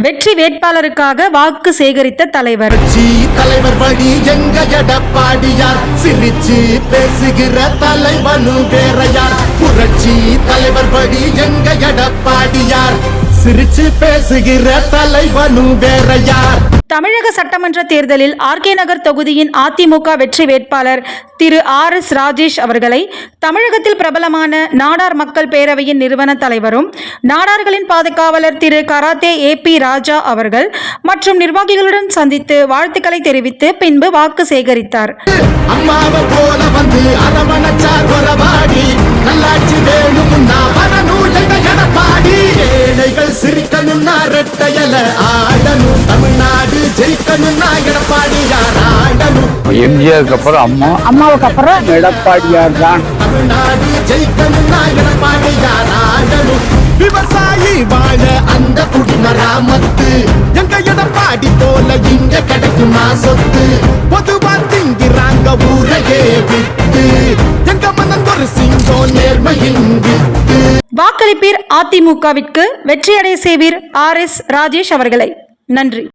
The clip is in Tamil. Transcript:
வெற்றி வேட்பாளருக்காக வாக்கு சேகரித்த தலைவர். தலைவர் வழி எங்க எடப்பாடியார், சிரிச்சு பேசுகிற தலைவனு வேறையார். புரட்சி தலைவர் வழி எங்க எடப்பாடியார், சிரிச்சு பேசுகிற தலைவனு வேறையார். தமிழக சட்டமன்ற தேர்தலில் ஆர்கே நகர் தொகுதியின் அதிமுக வெற்றி வேட்பாளர் திரு RS ராஜேஷ் அவர்களை தமிழகத்தில் பிரபலமான நாடார் மக்கள் பேரவையின் நிறுவன தலைவரும் நாடார்களின் பாதுகாவலர் திரு கராத்தே AP ராஜா அவர்கள் மற்றும் நிர்வாகிகளுடன் சந்தித்து வாழ்த்துக்களை தெரிவித்து பின்பு வாக்கு சேகரித்தார். அம்மாவை போல வந்து அரவணைச்சார் வரவாடி, நல்லாட்சி வேணும்னா வரணும் எங்க எடப்பாடி. ஏழைகள் சிரிக்கணும்னா ரெட்டையல ஆடணும், தமிழ்நாடு ஜெயிக்கணும்னா எடப்பாடியார் ஆடணும். எம்ஜிஆருக்கு அப்புறம் அம்மாவுக்கு அப்புறம் எடப்பாடியார் தான். தமிழ்நாடு ஜெயிக்கணும்னா எடப்பாடியார் ஆடணும். விவசாயி வாழ அந்த குடிமராமத்து, எங்க எடப்பாடி போல இங்க கிடைக்குமா சொத்து. பொதுவா திங்கிறாங்க ஊரையே விட்டு, எங்க மனம் ஒரு சிங்கம் நேர்மையின் விட்டு. வாக்களிப்பீர் அதிமுகவிற்கு, வெற்றியடைய செய்வீர் RS ராஜேஷ் அவர்களை. நன்றி.